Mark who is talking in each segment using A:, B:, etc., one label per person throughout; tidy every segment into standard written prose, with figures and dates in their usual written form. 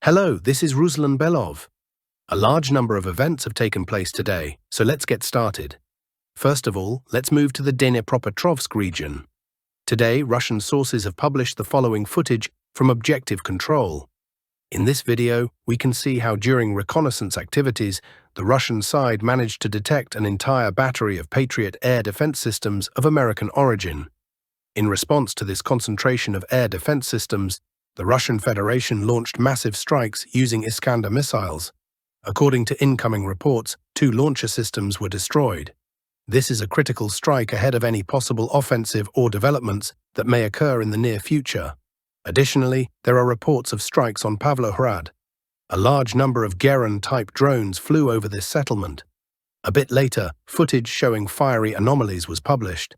A: Hello, this is Ruslan Belov. A large number of events have taken place today, so let's get started. First of all, let's move to the Dinipropatrovsk region. Today, Russian sources have published the following footage from Objective Control. In this video, we can see how during reconnaissance activities, the Russian side managed to detect an entire battery of Patriot air defense systems of American origin. In response to this concentration of air defense systems, the Russian Federation launched massive strikes using Iskander missiles. According to incoming reports, 2 launcher systems were destroyed. This is a critical strike ahead of any possible offensive or developments that may occur in the near future. Additionally, there are reports of strikes on Pavlohrad. A large number of Geran-type drones flew over this settlement. A bit later, footage showing fiery anomalies was published.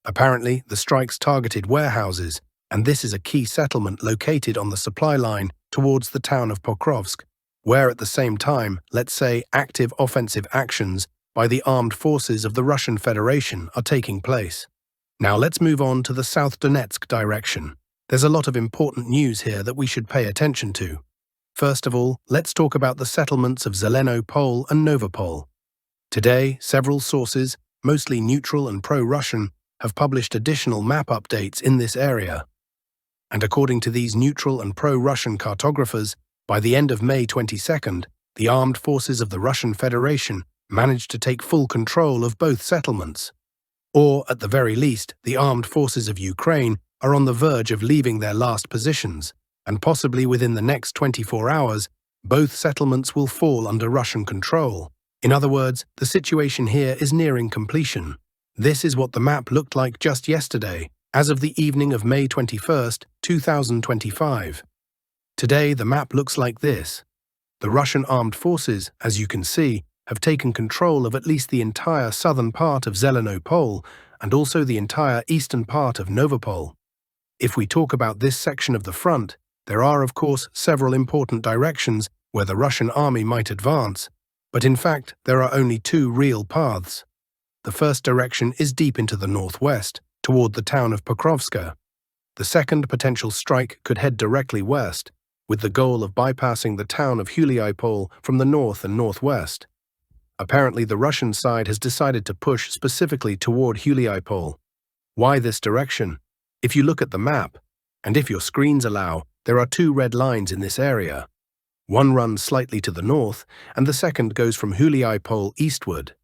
A: Apparently, the strikes targeted warehouses, and this is a key settlement located on the supply line towards the town of Pokrovsk, where at the same time, let's say, active offensive actions by the armed forces of the Russian Federation are taking place. Now let's move on to the South Donetsk direction. There's a lot of important news here that we should pay attention to. First of all, let's talk about the settlements of Zelenopole and Novapole. Today, several sources, mostly neutral and pro-Russian, have published additional map updates in this area. And according to these neutral and pro-Russian cartographers, by the end of May 22nd, the armed forces of the Russian Federation managed to take full control of both settlements. Or, at the very least, the armed forces of Ukraine are on the verge of leaving their last positions, and possibly within the next 24 hours, both settlements will fall under Russian control. In other words, the situation here is nearing completion. This is what the map looked like just yesterday, as of the evening of May 21st, 2025. Today, the map looks like this. The Russian armed forces, as you can see, have taken control of at least the entire southern part of Zelenopole and also the entire eastern part of Novapole. If we talk about this section of the front, there are, of course, several important directions where the Russian army might advance, but in fact, there are only 2 real paths. The first direction is deep into the northwest, toward the town of Pokrovska. The second potential strike could head directly west, with the goal of bypassing the town of Huliaipole from the north and northwest. Apparently, the Russian side has decided to push specifically toward Huliaipole. Why this direction? If you look at the map, and if your screens allow, there are 2 red lines in this area. One runs slightly to the north, and the second goes from Huliaipole eastward.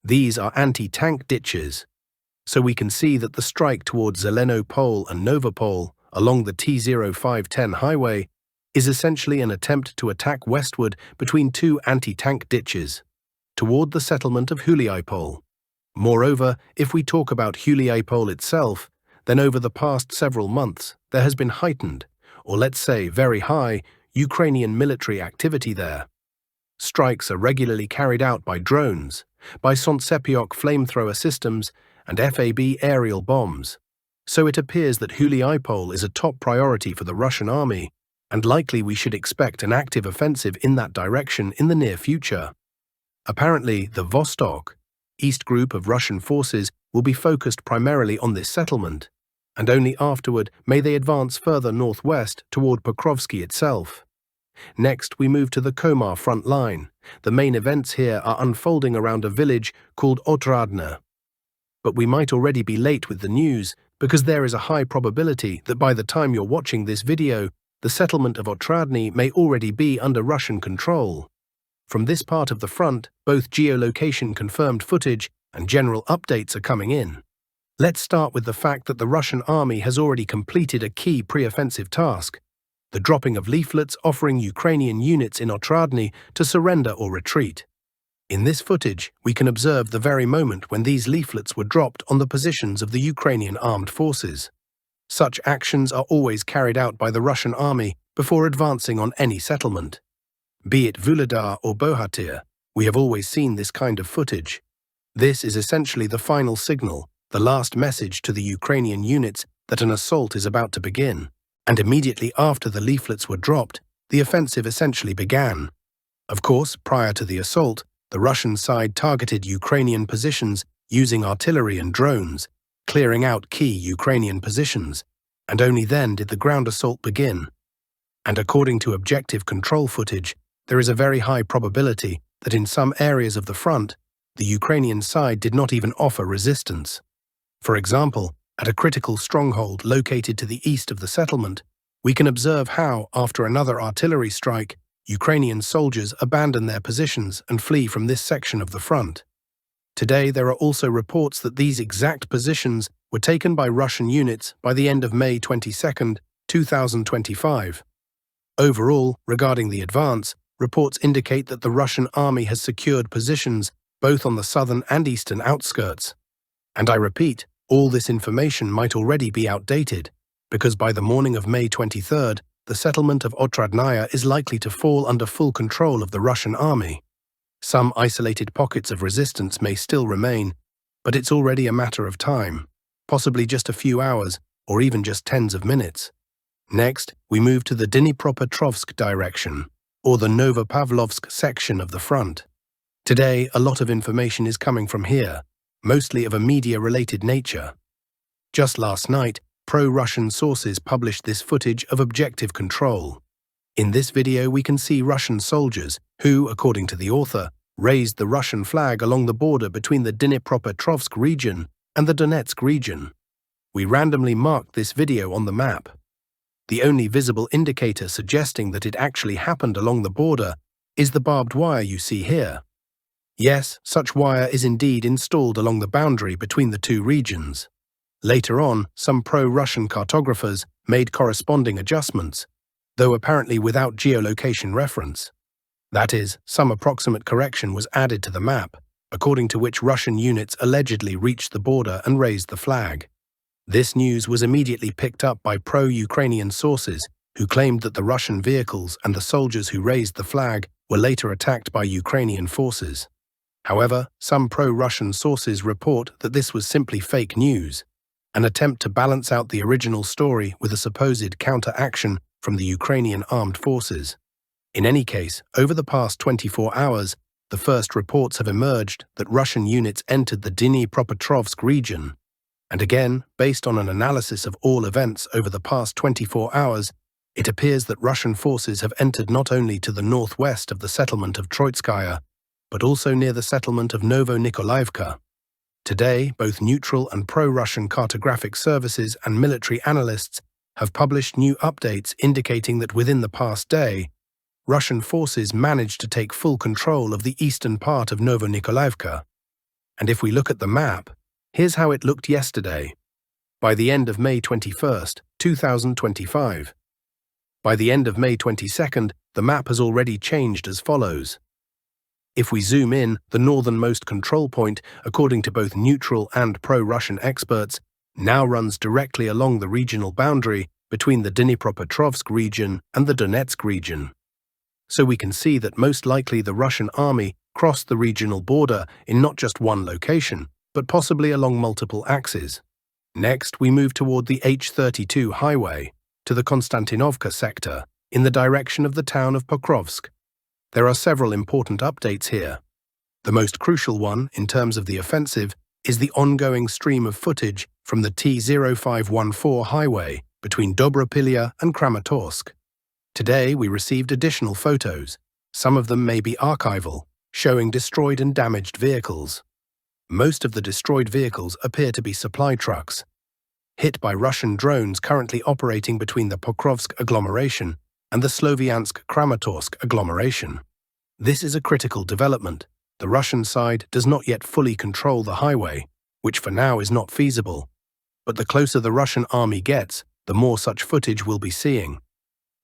A: These are anti-tank ditches. So we can see that the strike towards Zelenopole and Novapole along the T0510 highway is essentially an attempt to attack westward between 2 anti-tank ditches, toward the settlement of Huliaipole. Moreover, if we talk about Huliaipole itself, then over the past several months there has been heightened, or let's say very high, Ukrainian military activity there. Strikes are regularly carried out by drones, by Sontsepiok flamethrower systems, and FAB aerial bombs. So it appears that Huliaipole is a top priority for the Russian army, and likely we should expect an active offensive in that direction in the near future. Apparently, the Vostok, East group of Russian forces will be focused primarily on this settlement, and only afterward may they advance further northwest toward Pokrovsky itself. Next, we move to the Komar front line. The main events here are unfolding around a village called Otradne. But we might already be late with the news, because there is a high probability that by the time you're watching this video, the settlement of Otradne may already be under Russian control. From this part of the front, both geolocation-confirmed footage and general updates are coming in. Let's start with the fact that the Russian army has already completed a key pre-offensive task, the dropping of leaflets offering Ukrainian units in Otradne to surrender or retreat. In this footage, we can observe the very moment when these leaflets were dropped on the positions of the Ukrainian armed forces. Such actions are always carried out by the Russian army before advancing on any settlement. Be it Vuhledar or Bohatyr, we have always seen this kind of footage. This is essentially the final signal, the last message to the Ukrainian units that an assault is about to begin. And immediately after the leaflets were dropped, the offensive essentially began. Of course, prior to the assault, the Russian side targeted Ukrainian positions using artillery and drones, clearing out key Ukrainian positions, and only then did the ground assault begin. And according to objective control footage, there is a very high probability that in some areas of the front, the Ukrainian side did not even offer resistance. For example, at a critical stronghold located to the east of the settlement, we can observe how, after another artillery strike, Ukrainian soldiers abandon their positions and flee from this section of the front. Today, there are also reports that these exact positions were taken by Russian units by the end of May 22, 2025. Overall, regarding the advance, reports indicate that the Russian army has secured positions both on the southern and eastern outskirts. And I repeat, all this information might already be outdated, because by the morning of May 23rd, the settlement of Otradnaya is likely to fall under full control of the Russian army. Some isolated pockets of resistance may still remain, but it's already a matter of time, possibly just a few hours, or even just tens of minutes. Next, we move to the Dinipropatrovsk direction, or the Novapavlovsk section of the front. Today, a lot of information is coming from here, mostly of a media-related nature. Just last night, pro-Russian sources published this footage of objective control. In this video, we can see Russian soldiers who, according to the author, raised the Russian flag along the border between the Dinipropatrovsk region and the Donetsk region. We randomly marked this video on the map. The only visible indicator suggesting that it actually happened along the border is the barbed wire you see here. Yes, such wire is indeed installed along the boundary between the two regions. Later on, some pro-Russian cartographers made corresponding adjustments, though apparently without geolocation reference. That is, some approximate correction was added to the map, according to which Russian units allegedly reached the border and raised the flag. This news was immediately picked up by pro-Ukrainian sources who claimed that the Russian vehicles and the soldiers who raised the flag were later attacked by Ukrainian forces. However, some pro-Russian sources report that this was simply fake news, an attempt to balance out the original story with a supposed counter-action from the Ukrainian armed forces. In any case, over the past 24 hours, the first reports have emerged that Russian units entered the Dinipropatrovsk region. And again, based on an analysis of all events over the past 24 hours, it appears that Russian forces have entered not only to the northwest of the settlement of Troitskaya, but also near the settlement of Novonikolayevka. Today, both neutral and pro-Russian cartographic services and military analysts have published new updates indicating that within the past day, Russian forces managed to take full control of the eastern part of Novonikolayevka. And if we look at the map, here's how it looked yesterday, by the end of May 21st, 2025. By the end of May 22nd, the map has already changed as follows. If we zoom in, the northernmost control point, according to both neutral and pro-Russian experts, now runs directly along the regional boundary between the Dinipropatrovsk region and the Donetsk region. So we can see that most likely the Russian army crossed the regional border in not just one location, but possibly along multiple axes. Next, we move toward the H32 highway, to the Constantinovka sector, in the direction of the town of Pokrovsk. There are several important updates here. The most crucial one, in terms of the offensive, is the ongoing stream of footage from the T0514 highway between Dobropilya and Kramatorsk. Today, we received additional photos. Some of them may be archival, showing destroyed and damaged vehicles. Most of the destroyed vehicles appear to be supply trucks, hit by Russian drones currently operating between the Pokrovsk agglomeration and the Sloviansk-Kramatorsk agglomeration. This is a critical development. The Russian side does not yet fully control the highway, which for now is not feasible. But the closer the Russian army gets, the more such footage we'll be seeing.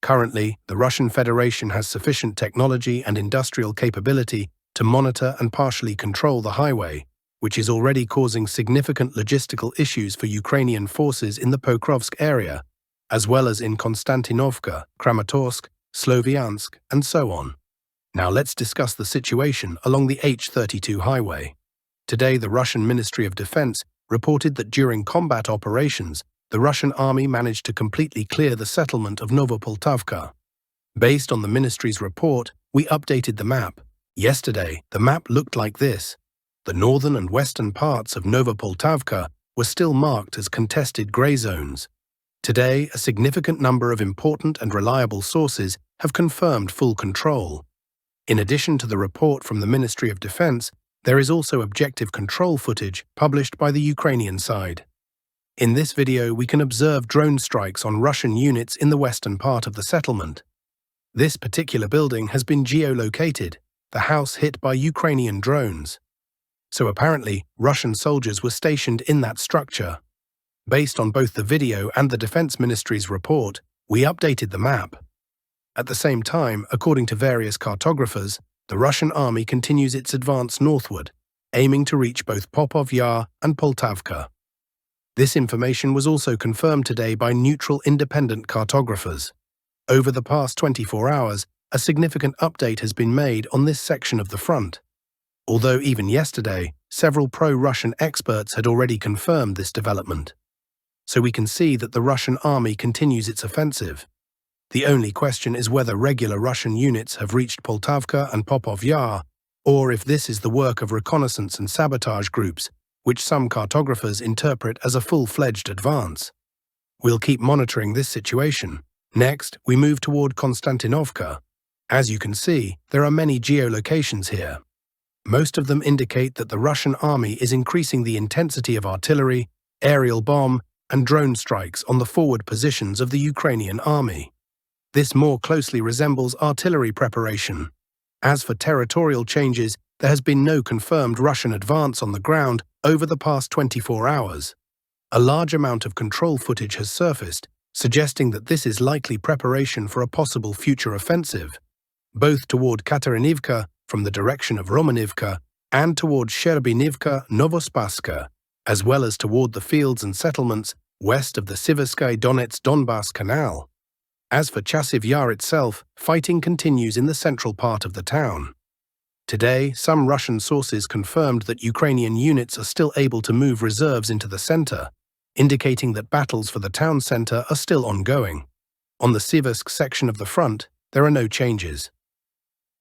A: Currently, the Russian Federation has sufficient technology and industrial capability to monitor and partially control the highway, which is already causing significant logistical issues for Ukrainian forces in the Pokrovsk area, as well as in Constantinovka, Kramatorsk, Sloviansk, and so on. Now let's discuss the situation along the H32 highway. Today, the Russian Ministry of Defense reported that during combat operations, the Russian army managed to completely clear the settlement of Novopoltavka. Based on the ministry's report, we updated the map. Yesterday, the map looked like this. The northern and western parts of Novopoltavka were still marked as contested grey zones. Today, a significant number of important and reliable sources have confirmed full control. In addition to the report from the Ministry of Defense, there is also objective control footage published by the Ukrainian side. In this video, we can observe drone strikes on Russian units in the western part of the settlement. This particular building has been geolocated, the house hit by Ukrainian drones. So apparently, Russian soldiers were stationed in that structure. Based on both the video and the Defense Ministry's report, we updated the map. At the same time, according to various cartographers, the Russian army continues its advance northward, aiming to reach both Popov Yar and Poltavka. This information was also confirmed today by neutral independent cartographers. Over the past 24 hours, a significant update has been made on this section of the front. Although even yesterday, several pro-Russian experts had already confirmed this development. So we can see that the Russian army continues its offensive. The only question is whether regular Russian units have reached Poltavka and Popov Yar, or if this is the work of reconnaissance and sabotage groups, which some cartographers interpret as a full-fledged advance. We'll keep monitoring this situation. Next, we move toward Constantinovka. As you can see, there are many geolocations here. Most of them indicate that the Russian army is increasing the intensity of artillery, aerial bomb, and drone strikes on the forward positions of the Ukrainian army. This more closely resembles artillery preparation. As for territorial changes, there has been no confirmed Russian advance on the ground over the past 24 hours. A large amount of control footage has surfaced, suggesting that this is likely preparation for a possible future offensive, both toward Kateryivka from the direction of Romanivka and toward Cerebrianka, Novospaska, as well as toward the fields and settlements west of the Siversky-Donets-Donbass Canal. As for Chasiv Yar itself, fighting continues in the central part of the town. Today, some Russian sources confirmed that Ukrainian units are still able to move reserves into the center, indicating that battles for the town center are still ongoing. On the Siversk section of the front, there are no changes.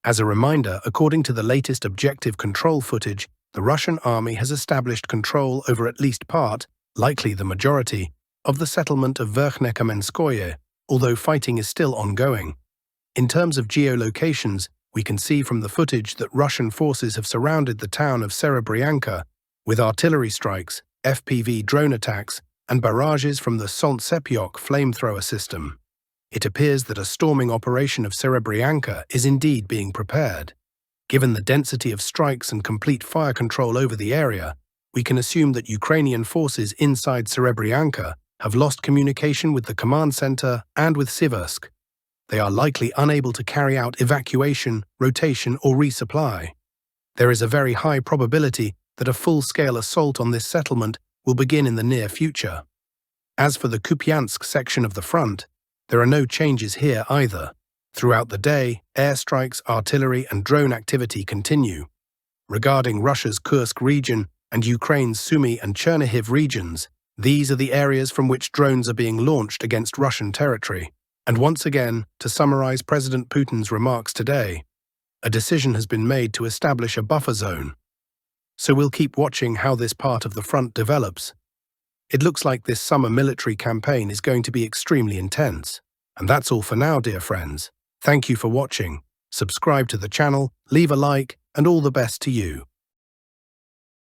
A: As a reminder, according to the latest objective control footage, the Russian army has established control over at least part, likely the majority, of the settlement of Verkhnekamenskoye, although fighting is still ongoing. In terms of geolocations, we can see from the footage that Russian forces have surrounded the town of Cerebrianka with artillery strikes, FPV drone attacks, and barrages from the Solntsepyok flamethrower system. It appears that a storming operation of Cerebrianka is indeed being prepared. Given the density of strikes and complete fire control over the area, we can assume that Ukrainian forces inside Cerebrianka have lost communication with the command center and with Siversk. They are likely unable to carry out evacuation, rotation, or resupply. There is a very high probability that a full-scale assault on this settlement will begin in the near future. As for the Kupiansk section of the front, there are no changes here either. Throughout the day, airstrikes, artillery, and drone activity continue. Regarding Russia's Kursk region and Ukraine's Sumy and Chernihiv regions, these are the areas from which drones are being launched against Russian territory. And once again, to summarize President Putin's remarks today, a decision has been made to establish a buffer zone. So we'll keep watching how this part of the front develops. It looks like this summer military campaign is going to be extremely intense. And that's all for now, dear friends. Thank you for watching. Subscribe to the channel, leave a like, and all the best to you.